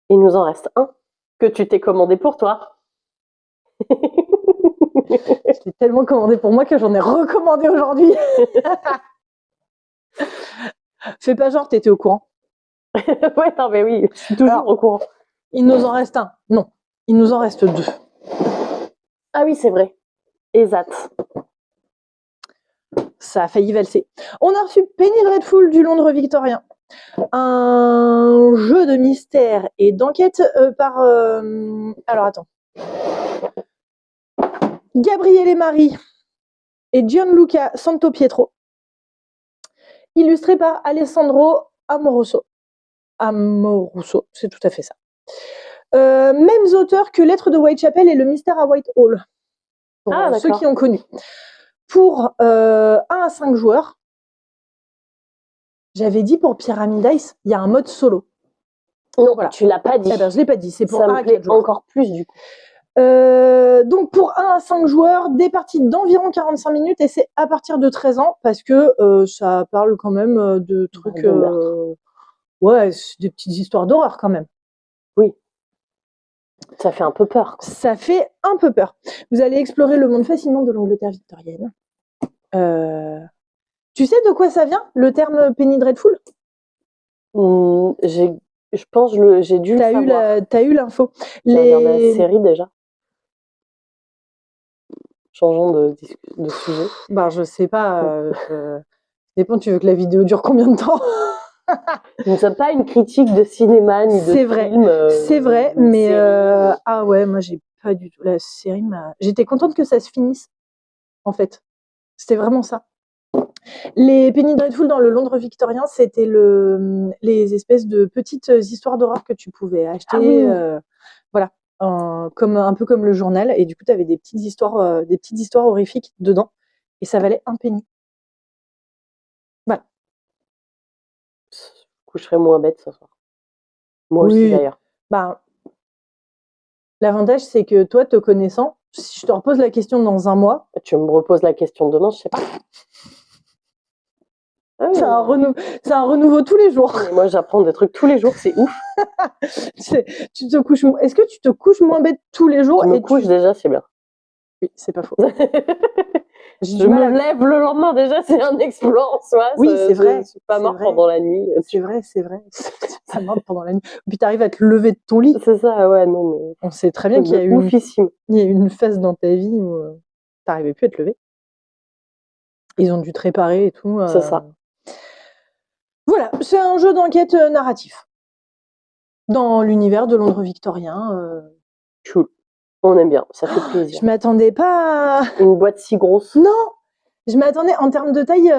Speaker 1: Il nous en reste un que tu t'es commandé pour toi.
Speaker 2: Je l'ai tellement commandé pour moi que j'en ai recommandé aujourd'hui. Fais pas genre, t'étais au courant.
Speaker 1: Ouais, non, mais oui, je suis toujours au courant.
Speaker 2: Il nous en reste un. Non, il nous en reste deux.
Speaker 1: Ah oui, c'est vrai. Exact.
Speaker 2: Ça a failli valser. On a reçu Penny Dreadful du Londres victorien. Un jeu de mystère et d'enquête par... alors attends. Gabriele Marie et Gianluca Santopietro. Illustré par Alessandro Amoroso. Amoroso, c'est tout à fait ça. Mêmes auteurs que Lettres de Whitechapel et Le mystère à Whitehall. Pour ceux qui ont connu. Pour 1 à 5 joueurs, j'avais dit pour Pyramid Ice, il y a un mode solo.
Speaker 1: Non, voilà. Tu l'as pas dit.
Speaker 2: Eh ben, je l'ai pas dit, c'est pour
Speaker 1: ça
Speaker 2: 1
Speaker 1: me
Speaker 2: à
Speaker 1: plaît
Speaker 2: 4 joueurs.
Speaker 1: encore plus du coup.
Speaker 2: Donc pour 1 à 5 joueurs, des parties d'environ 45 minutes et c'est à partir de 13 ans parce que ça parle quand même de trucs... ouais, des petites histoires d'horreur quand même.
Speaker 1: Oui. Ça fait un peu peur. Quoi.
Speaker 2: Ça fait un peu peur. Vous allez explorer le monde fascinant de l'Angleterre victorienne. Tu sais de quoi ça vient, le terme Penny Dreadful?
Speaker 1: Je pense que j'ai dû le savoir.
Speaker 2: T'as eu l'info.
Speaker 1: J'ai regardé la série déjà. Changeons de sujet.
Speaker 2: Bah, je sais pas. Dépend, tu veux que la vidéo dure combien de temps?
Speaker 1: Nous ne sommes pas une critique de cinéma ni de film.
Speaker 2: C'est vrai, mais ah ouais, moi j'ai pas du tout. La série j'étais contente que ça se finisse, en fait. C'était vraiment ça. Les Penny Dreadful dans le Londres victorien, c'était les espèces de petites histoires d'horreur que tu pouvais acheter. Ah oui. Voilà. Un peu comme le journal. Et du coup, tu avais des petites histoires horrifiques dedans. Et ça valait un penny. Voilà.
Speaker 1: Je coucherai moins bête ce soir. Moi aussi, d'ailleurs.
Speaker 2: Bah, l'avantage, c'est que toi, te connaissant, si je te repose la question dans un mois...
Speaker 1: Tu me reposes la question demain, je sais pas.
Speaker 2: Ah oui. C'est un renouveau tous les jours.
Speaker 1: Mais moi, j'apprends des trucs tous les jours, c'est ouf.
Speaker 2: Tu te couches... Est-ce que tu te couches moins bête tous les jours?
Speaker 1: Je me couche déjà, c'est bien.
Speaker 2: Oui, c'est pas faux.
Speaker 1: Je me lève le lendemain déjà, c'est un exploit en soi.
Speaker 2: Oui, c'est vrai.
Speaker 1: Je suis pas morte pendant la nuit.
Speaker 2: C'est vrai. Pas morte pendant la nuit. Puis t'arrives à te lever de ton lit.
Speaker 1: C'est ça, ouais, non mais.
Speaker 2: On sait très bien qu'il y a eu une phase dans ta vie où t'arrivais plus à te lever. Ils ont dû te réparer et tout.
Speaker 1: C'est ça.
Speaker 2: Voilà, c'est un jeu d'enquête narratif. Dans l'univers de Londres victorien.
Speaker 1: Cool. On aime bien, ça fait plaisir.
Speaker 2: Je m'attendais pas à...
Speaker 1: Une boîte si grosse.
Speaker 2: Non, je m'attendais en termes de taille,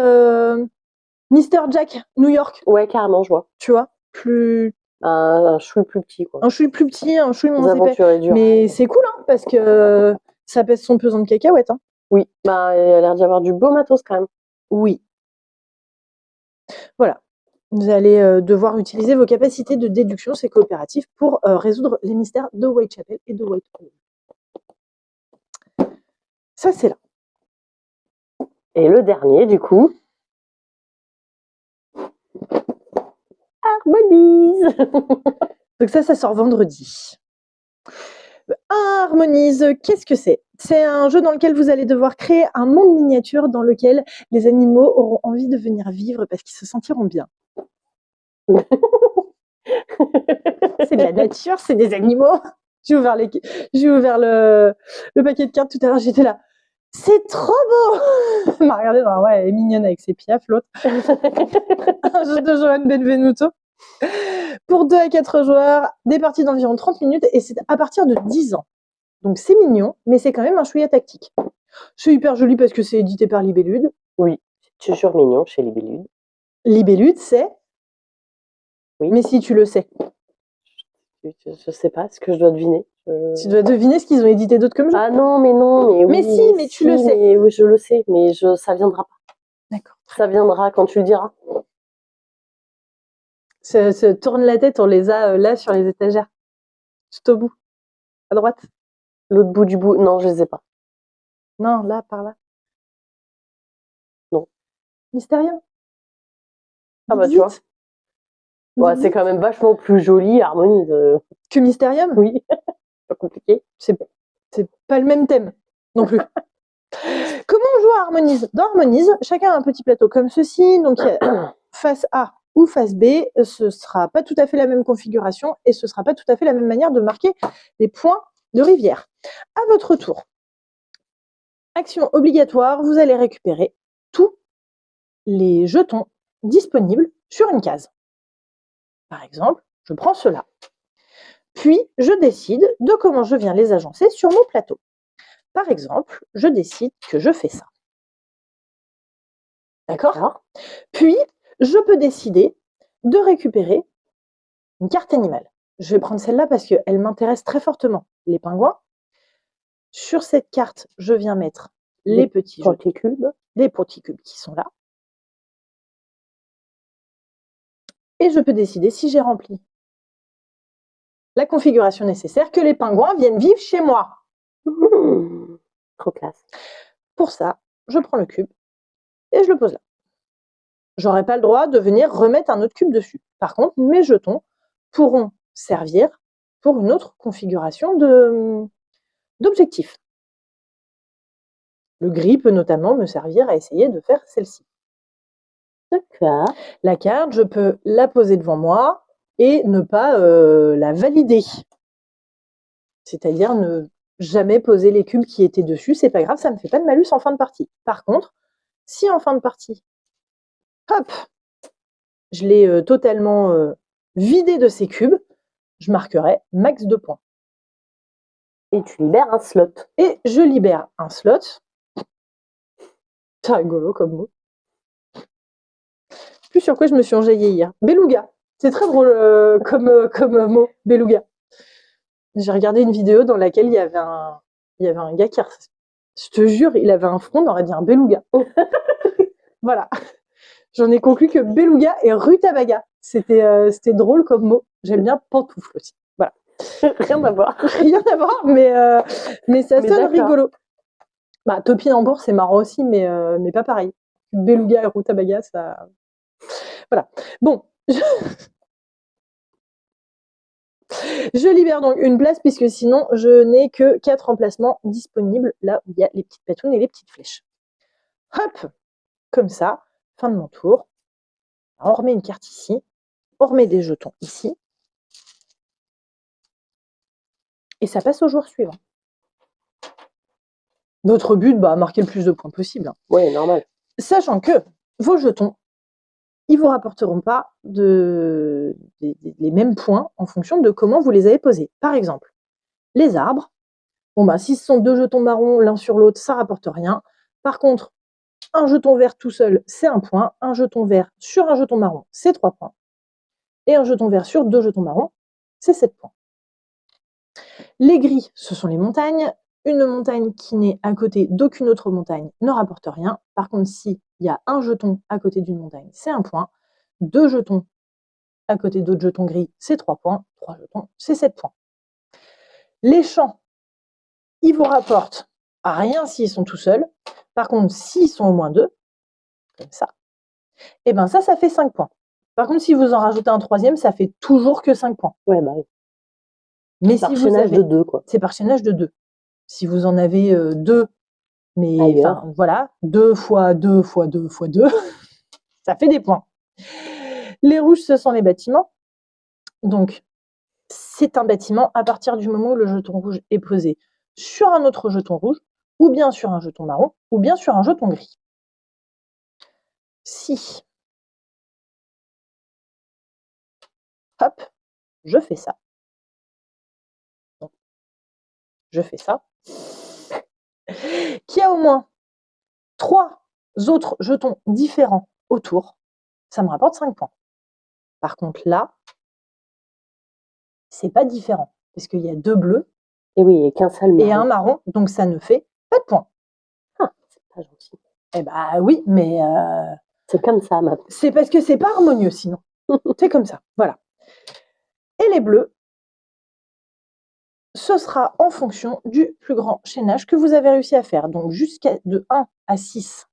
Speaker 2: Mr. Jack, New York.
Speaker 1: Ouais, carrément, je vois.
Speaker 2: Tu vois, plus...
Speaker 1: Un chouille plus petit, quoi.
Speaker 2: Un chouille plus petit, un chouille moins
Speaker 1: épais.
Speaker 2: Mais c'est cool, hein, parce que ça pèse son pesant de cacahuètes. Hein.
Speaker 1: Oui, bah, il a l'air d'y avoir du beau matos quand même.
Speaker 2: Oui. Voilà. Vous allez devoir utiliser vos capacités de déduction, c'est coopératif, pour résoudre les mystères de Whitechapel et de Whitehall. Ça, c'est là.
Speaker 1: Et le dernier, du coup. Harmonise.
Speaker 2: Donc ça sort vendredi. Harmonise, qu'est-ce que c'est? C'est un jeu dans lequel vous allez devoir créer un monde miniature dans lequel les animaux auront envie de venir vivre parce qu'ils se sentiront bien. C'est de la nature, c'est des animaux. J'ai ouvert le paquet de cartes tout à l'heure, j'étais là. C'est trop beau. Elle m'a regardé genre, ouais, elle est mignonne avec ses piafs, l'autre. Un jeu de Johan Benvenuto. Pour 2 à 4 joueurs, des parties d'environ 30 minutes et c'est à partir de 10 ans. Donc c'est mignon, mais c'est quand même un chouïa tactique. C'est hyper joli parce que c'est édité par Libellude.
Speaker 1: Oui, c'est toujours mignon chez Libellude.
Speaker 2: Libellude, c'est.
Speaker 1: Oui.
Speaker 2: Mais si tu le sais.
Speaker 1: Je sais pas, est-ce que je dois deviner?
Speaker 2: Tu dois deviner ce qu'ils ont édité d'autres comme jeu.
Speaker 1: Ah non, mais oui.
Speaker 2: Mais si, mais tu le sais.
Speaker 1: Mais, oui, je le sais, mais ça viendra pas.
Speaker 2: D'accord.
Speaker 1: Ça viendra quand tu le diras.
Speaker 2: Tourne la tête, on les a là sur les étagères. Tout au bout. À droite.
Speaker 1: L'autre bout du bout, non, je les ai pas.
Speaker 2: Non, là, par là.
Speaker 1: Non.
Speaker 2: Mystérium.
Speaker 1: Ah bah tu vois. Ouais, c'est quand même vachement plus joli, Harmonise.
Speaker 2: Que Mystérium.
Speaker 1: Oui. Pas compliqué.
Speaker 2: C'est pas le même thème non plus. Comment on joue à Harmonise? Dans Harmonise, chacun a un petit plateau comme ceci. Donc face A ou face B, ce sera pas tout à fait la même configuration et ce sera pas tout à fait la même manière de marquer les points de rivière. À votre tour, action obligatoire, vous allez récupérer tous les jetons disponibles sur une case. Par exemple, je prends cela. Puis, je décide de comment je viens les agencer sur mon plateau. Par exemple, je décide que je fais ça. D'accord? Puis, je peux décider de récupérer une carte animale. Je vais prendre celle-là parce qu'elle m'intéresse très fortement. Les pingouins. Sur cette carte, je viens mettre les petits
Speaker 1: Ponticubes.
Speaker 2: Les ponticubes qui sont là. Et je peux décider, si j'ai rempli la configuration nécessaire, que les pingouins viennent vivre chez moi.
Speaker 1: Trop classe.
Speaker 2: Pour ça, je prends le cube et je le pose là. J'aurai pas le droit de venir remettre un autre cube dessus. Par contre, mes jetons pourront servir pour une autre configuration d'objectif. Le gris peut notamment me servir à essayer de faire celle-ci.
Speaker 1: D'accord.
Speaker 2: La carte, je peux la poser devant moi et ne pas la valider. C'est-à-dire ne jamais poser les cubes qui étaient dessus. C'est pas grave, ça me fait pas de malus en fin de partie. Par contre, si en fin de partie, hop, je l'ai totalement vidé de ces cubes, je marquerai max 2 points.
Speaker 1: Et tu libères un slot.
Speaker 2: Et je libère un slot. C'est rigolo comme mot. Plus sur quoi je me suis enjaillée hier. Beluga. C'est très drôle comme mot, beluga. J'ai regardé une vidéo dans laquelle il y avait un gars qui, je te jure, il avait un front, on aurait dit un beluga. Voilà. J'en ai conclu que beluga et rutabaga, c'était drôle comme mot. J'aime bien pantoufle aussi. Voilà.
Speaker 1: Rien à voir.
Speaker 2: Rien à voir, mais ça sonne rigolo. Bah, topinambour, c'est marrant aussi, mais pas pareil. Beluga et rutabaga, ça... Voilà. Bon. Je libère donc une place, puisque sinon, je n'ai que 4 emplacements disponibles, là où il y a les petites patounes et les petites flèches. Hop, comme ça, fin de mon tour. On remet une carte ici, on remet des jetons ici, et ça passe au joueur suivant. Notre but, marquer le plus de points possible.
Speaker 1: Oui, normal.
Speaker 2: Sachant que vos jetons, ils vous rapporteront pas les mêmes points en fonction de comment vous les avez posés. Par exemple, les arbres, si ce sont 2 jetons marrons l'un sur l'autre, ça rapporte rien. Par contre, un jeton vert tout seul, c'est 1 point. Un jeton vert sur un jeton marron, c'est 3 points. Et un jeton vert sur 2 jetons marrons, c'est 7 points. Les gris, ce sont les montagnes. Une montagne qui n'est à côté d'aucune autre montagne ne rapporte rien. Par contre, s'il y a un jeton à côté d'une montagne, c'est 1 point. 2 jetons à côté d'autres jetons gris, c'est 3 points. 3 jetons, c'est 7 points. Les champs, ils vous rapportent rien s'ils sont tout seuls. Par contre, s'ils sont au moins 2, comme ça, et ça fait 5 points. Par contre, si vous en rajoutez un troisième, ça fait toujours que 5 points.
Speaker 1: Ouais, bah oui.
Speaker 2: Mais
Speaker 1: Par
Speaker 2: si vous
Speaker 1: chaînage
Speaker 2: avez...
Speaker 1: de 2, quoi.
Speaker 2: C'est par chaînage de 2. Si vous en avez 2, mais
Speaker 1: Ailleurs.
Speaker 2: enfin, voilà, 2 fois 2 fois 2 fois 2, ça fait des points. Les rouges, ce sont les bâtiments. Donc, c'est un bâtiment à partir du moment où le jeton rouge est posé sur un autre jeton rouge, ou bien sur un jeton marron, ou bien sur un jeton gris. Si, hop, je fais ça. Donc, je fais ça. Qui a au moins 3 autres jetons différents autour, ça me rapporte 5 points. Par contre, là, c'est pas différent, parce qu'il y a 2 bleus
Speaker 1: Et oui, il n'y a qu'un seul
Speaker 2: et
Speaker 1: marron.
Speaker 2: un marron, donc ça ne fait pas de points.
Speaker 1: Ah, c'est pas gentil.
Speaker 2: Eh bah oui, mais
Speaker 1: C'est comme ça, ma.
Speaker 2: c'est parce que c'est pas harmonieux sinon. C'est comme ça, voilà. Et les bleus, ce sera en fonction du plus grand chaînage que vous avez réussi à faire. Donc jusqu'à de 1 à 6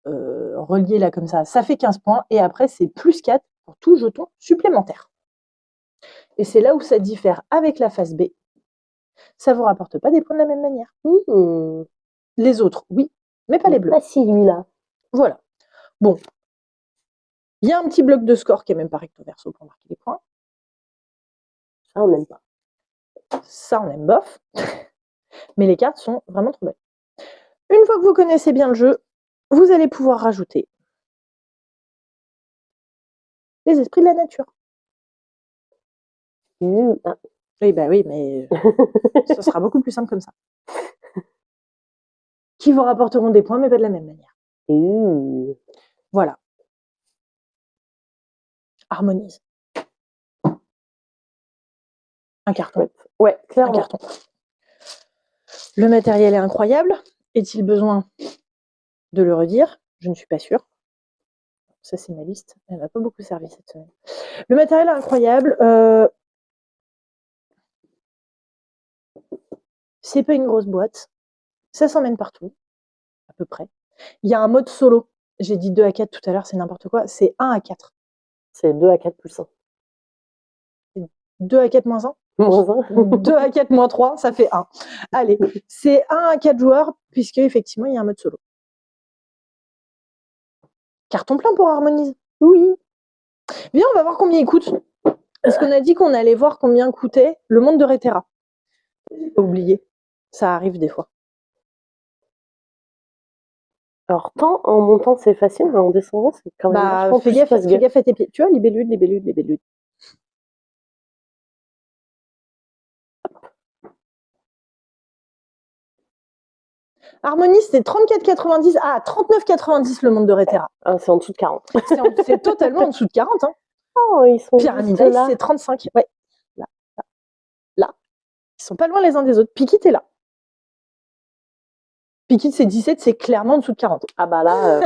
Speaker 2: reliés là comme ça fait 15 points. Et après, c'est plus 4 pour tout jeton supplémentaire. Et c'est là où ça diffère avec la phase B. Ça ne vous rapporte pas des points de la même manière. Les autres, oui, mais pas les bleus.
Speaker 1: Pas celui-là.
Speaker 2: Voilà. Bon. Il y a un petit bloc de score qui est même pas recto verso pour marquer les points.
Speaker 1: Ça, on n'aime pas.
Speaker 2: Ça, on aime bof. Mais les cartes sont vraiment trop belles. Une fois que vous connaissez bien le jeu, vous allez pouvoir rajouter les esprits de la nature.
Speaker 1: Ah.
Speaker 2: Oui, bah oui, mais ce sera beaucoup plus simple comme ça. Qui vous rapporteront des points, mais pas de la même manière. Voilà. Harmonise. Un carton.
Speaker 1: Ouais, clairement.
Speaker 2: Un carton. Le matériel est incroyable. Est-il besoin de le redire? Je ne suis pas sûre. Ça, c'est ma liste. Elle m'a pas beaucoup servi cette semaine. Le matériel est incroyable. C'est pas une grosse boîte. Ça s'emmène partout, à peu près. Il y a un mode solo. J'ai dit 2 à 4 tout à l'heure, c'est n'importe quoi. C'est 1 à 4.
Speaker 1: C'est 2 à 4 plus 1.
Speaker 2: 2 à 4 moins 1
Speaker 1: Moins 1.
Speaker 2: 2 à 4 moins 3, ça fait 1. Allez, c'est 1 à 4 joueurs, puisque effectivement, il y a un mode solo. Carton plein pour Harmonise.
Speaker 1: Oui.
Speaker 2: Viens, on va voir combien il coûte. Parce qu'on a dit qu'on allait voir combien coûtait le monde de Rétera. J'ai pas oublié. Ça arrive des fois.
Speaker 1: Alors, tant en montant, c'est facile, mais en descendant, c'est quand même vachement
Speaker 2: fais
Speaker 1: plus
Speaker 2: gaffe
Speaker 1: casse-gueule.
Speaker 2: à tes pieds. Tu vois, libellule, libellule, libellule. Harmonise, c'est 34,90. Ah, 39,90 le monde de Rétera.
Speaker 1: Ah, c'est en dessous de 40.
Speaker 2: C'est totalement en dessous de 40. Hein.
Speaker 1: Oh, ils sont
Speaker 2: Pyramide
Speaker 1: là.
Speaker 2: c'est 35. Ouais. Là. Ils sont pas loin les uns des autres. Pikit est là. Pikit, c'est 17, c'est clairement en dessous de 40.
Speaker 1: Ah bah là.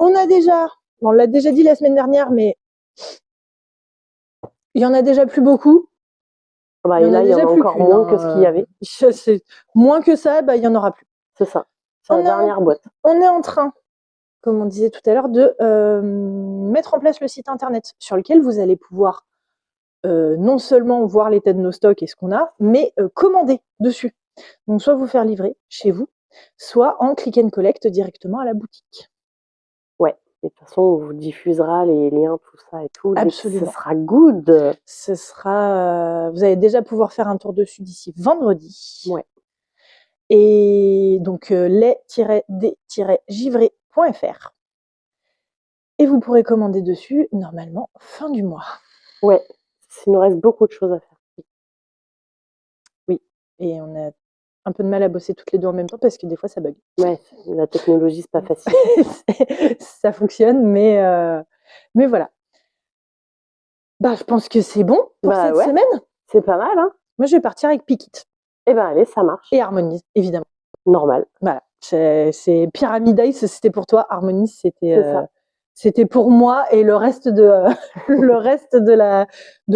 Speaker 2: On a déjà, on l'a déjà dit la semaine dernière, mais il y en a déjà plus beaucoup.
Speaker 1: Bah, et là, il y en a encore moins que ce qu'il y avait.
Speaker 2: Moins que ça, bah, il n'y en aura plus.
Speaker 1: C'est ça. C'est la dernière boîte.
Speaker 2: On est en train, comme on disait tout à l'heure, de mettre en place le site internet sur lequel vous allez pouvoir non seulement voir l'état de nos stocks et ce qu'on a, mais commander dessus. Donc, soit vous faire livrer chez vous, soit en click and collect directement à la boutique.
Speaker 1: Ouais. Et de toute façon, on vous diffusera les liens, tout ça et tout.
Speaker 2: Absolument.
Speaker 1: Ce sera good.
Speaker 2: Ce sera. Vous allez déjà pouvoir faire un tour dessus d'ici vendredi.
Speaker 1: Ouais.
Speaker 2: Et donc lait-d-givré.fr. Et vous pourrez commander dessus normalement fin du mois.
Speaker 1: Ouais. Il nous reste beaucoup de choses à faire.
Speaker 2: Oui. Et on a un peu de mal à bosser toutes les deux en même temps parce que des fois ça bug.
Speaker 1: Ouais, la technologie, c'est pas facile.
Speaker 2: Ça fonctionne, mais voilà. Bah, je pense que c'est bon pour cette semaine.
Speaker 1: C'est pas mal, hein.
Speaker 2: Moi, je vais partir avec Pikit.
Speaker 1: Eh ben, allez, ça marche.
Speaker 2: Et Harmonise, évidemment.
Speaker 1: Normal.
Speaker 2: Voilà. C'est Pyramid Ice, c'était pour toi. Harmonise, c'était pour moi et le reste de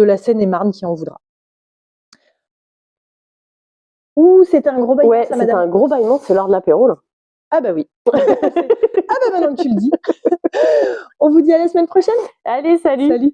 Speaker 2: la Seine-et-Marne qui en voudra. Ouh, c'était un gros bâillement,
Speaker 1: ouais, c'était un gros bâillement, c'est l'heure de l'apéro, là.
Speaker 2: Ah bah oui. Ah bah maintenant que tu le dis. On vous dit à la semaine prochaine.
Speaker 1: Allez, salut.
Speaker 2: Salut.